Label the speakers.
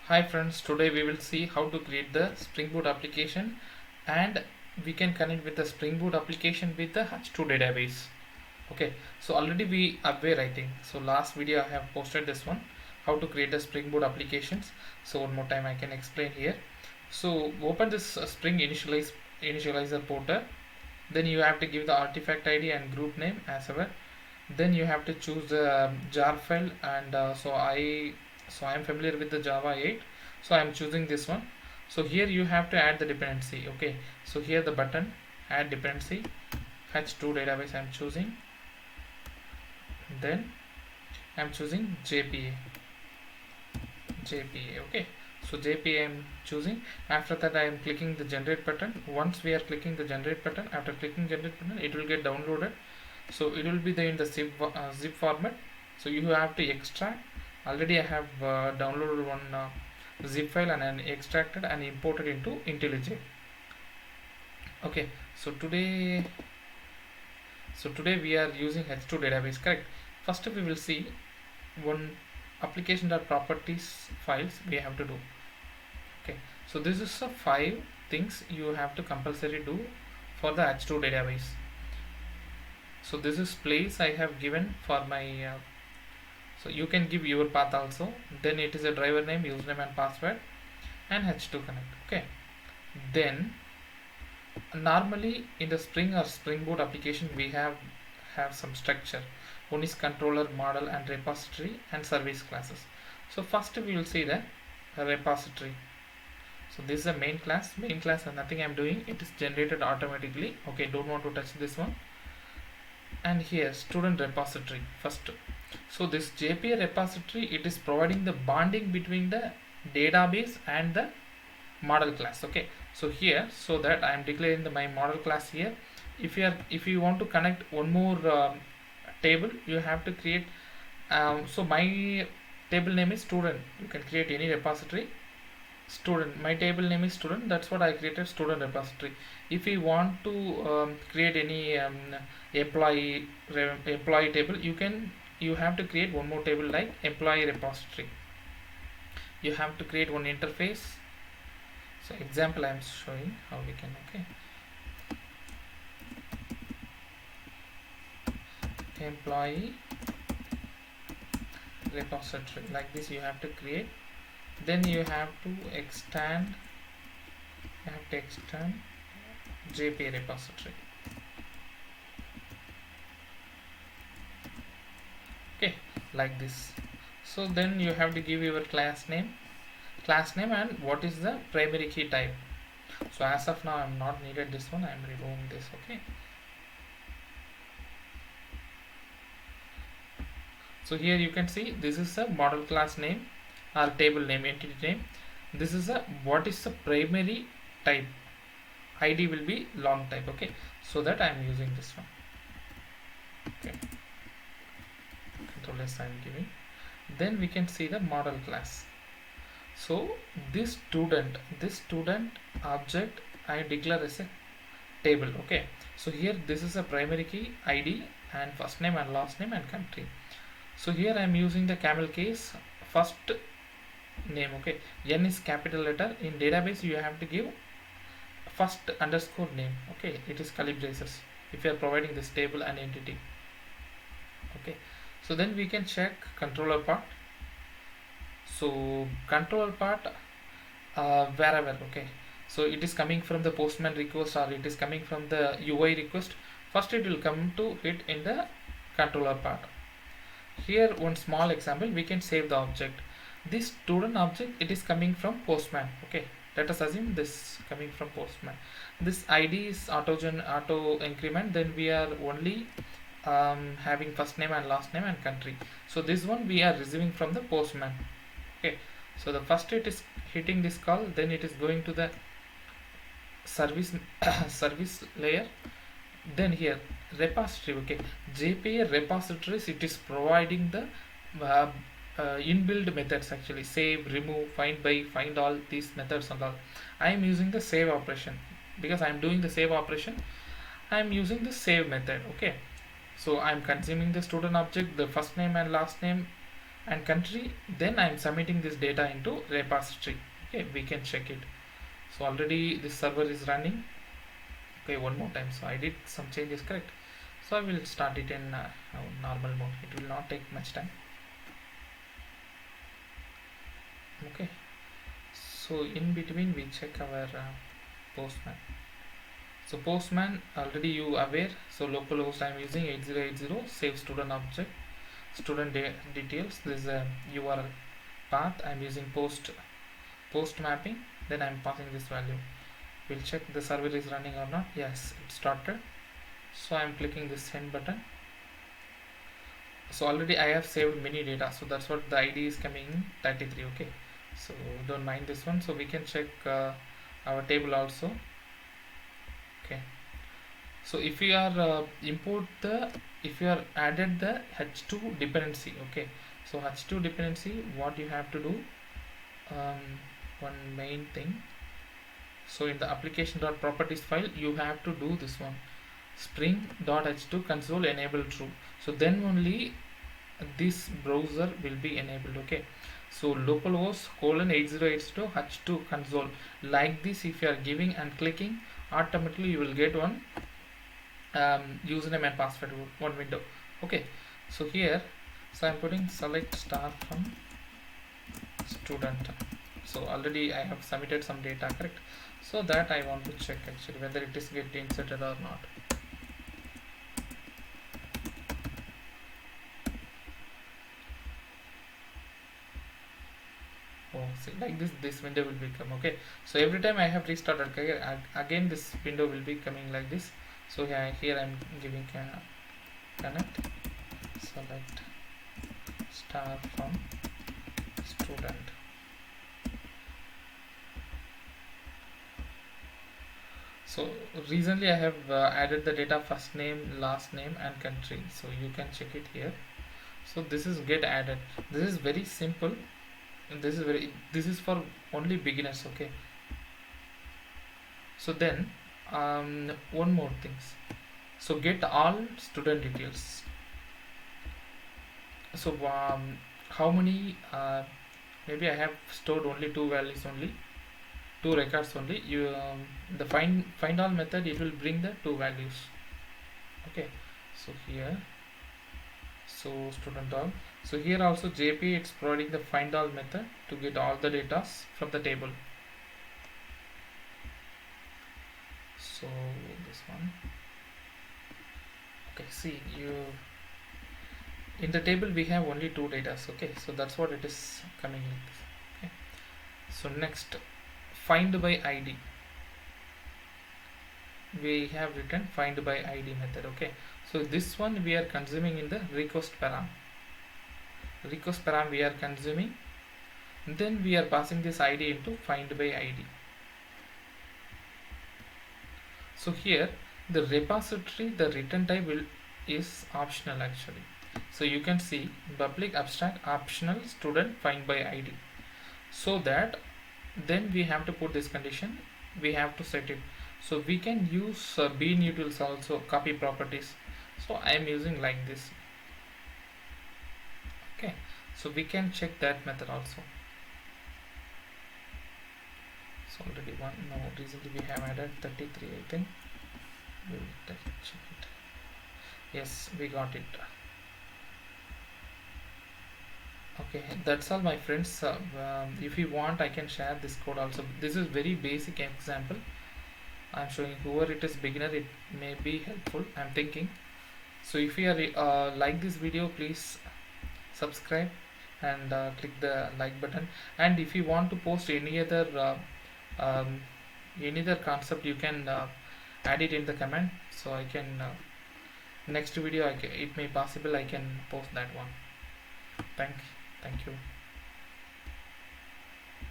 Speaker 1: Hi friends, today we will see how to create the Spring Boot application and we can connect with the Spring Boot application with the H2 database. Okay, so already we are aware I think. So last video I have posted this one, how to create the Spring Boot applications. So one more time I can explain here. So open this Spring initializer portal. Then you have to give the artifact ID and group name as ever. Then you have to choose the jar file and I am familiar with the Java 8, so I am choosing this one. So here you have to add the dependency. Okay, so here the button add dependency h2 database I am choosing. Then I am choosing JPA. Okay, so JPA I am choosing. After that I am clicking the generate button. Once we are clicking the generate button, after clicking generate button it will get downloaded. So it will be there in the zip format. So you have to extract. Already I have downloaded one zip file and then extracted and imported into IntelliJ. Okay, so today we are using h2 database, correct? First we will see one application.properties files we have to do. Okay, so this is the 5 things you have to compulsory do for the h2 database. So this is place I have given for my so you can give your path also. Then it is a driver name, username and password and h2 connect. Okay, then normally in the Spring or Spring Boot application we have some structure. One is controller, model and repository and service classes. So first we will see the repository. So this is a main class and nothing I'm doing, it is generated automatically. Okay, don't want to touch this one. And here student repository first. So this JPA repository, it is providing the bonding between the database and the model class. Okay, so here, so that I am declaring my model class here. If you want to connect one more table, you have to create so my table name is student. You can create any repository. Student, my table name is student, that's what I created, student repository. If you want to create any employee table, you have to create one more table like employee repository. You have to create one interface. So example I am showing how we can. Okay, employee repository, like this you have to create. Then you have to extend JPA repository. Okay, like this. So then you have to give your class name and what is the primary key type. So as of now I'm not needed this one, I'm removing this. Okay, so here you can see this is a model class name or table name, entity name. This is a what is the primary type, ID will be long type. Okay, so that I am using this one. Okay, control S I am giving. Then we can see the model class. So this student object I declare as a table. Okay, so here this is a primary key, ID and first name and last name and country. So here I am using the camel case, first name. Okay, N is capital letter. In database you have to give first underscore name. Okay, it is curly braces if you are providing this table and entity. Okay, so then we can check controller part. So controller part wherever. Okay, so it is coming from the postman request or it is coming from the UI request. First it will come to hit in the controller part. Here one small example, we can save the object. This student object, it is coming from postman. Okay, let us assume this coming from postman. This ID is auto increment. Then we are only having first name and last name and country. So this one we are receiving from the postman. Okay, so the first it is hitting this call, then it is going to the service service layer. Then here repository. Okay, JPA repositories, it is providing the inbuilt methods, actually save, remove, find by, find all, these methods and all. I am using the save operation because I am doing the save operation. I am using the save method. Okay, so I am consuming the student object, the first name and last name and country, then I'm submitting this data into repository. Okay, we can check it. So already this server is running. Okay, one more time. So I did some changes, correct? So I will start it in normal mode. It will not take much time. Okay, so in between we check our Postman. So Postman, already you aware. So localhost I'm using 8080, save student object, student details. This is a URL path. I'm using post mapping. Then I'm passing this value. We'll check the server is running or not. Yes, it started. So I'm clicking this send button. So already I have saved many data, so that's what the ID is coming in 33. Okay, so don't mind this one. So we can check our table also. Okay, so if you are if you are added the h2 dependency. Okay, so h2 dependency, what you have to do, one main thing. So in the application.properties file, you have to do this one, spring.h2 console enable true. So then only this browser will be enabled. Okay, so localhost :8080 h2 console, like this. If you are giving and clicking, automatically you will get one username and password, one window. Okay, so here, so I'm putting select star from student. So already I have submitted some data, correct? So that I want to check actually whether it is get inserted or not. Oh, see, like this window will become. Okay, so every time I have restarted, okay, again this window will be coming like this. So here I'm giving connect select star from student. So recently I have added the data, first name, last name and country, so you can check it here. So this is get added. This is very simple, and this is for only beginners. Okay, so then one more things. So get all student details. So how many maybe I have stored only two values only, two records only. You the find all method, it will bring the two values. Okay, so here, so student all. So here also JP, it's providing the find all method to get all the data from the table. So this one. Okay, see, you in the table we have only two data. Okay, so that's what it is coming like this. Okay, so next, find by ID. We have written find by ID method. Okay, so this one we are consuming in the request param. Request param we are consuming, then we are passing this ID into find by ID. So here the repository, the return type is optional actually. So you can see public abstract optional student find by ID. So that then we have to put this condition, we have to set it. So we can use bean utils also, copy properties. So I am using like this. Okay, so we can check that method also. So already one, no, recently we have added 33, I think. We'll check it. Yes, we got it. Okay, that's all my friends. If you want, I can share this code also. This is very basic example I'm showing. Whoever it is beginner, it may be helpful, I'm thinking. So if you are like this video, please subscribe and click the like button. And if you want to post any other concept, you can add it in the comment, so I can next video it may possible I can post that one. Thank you.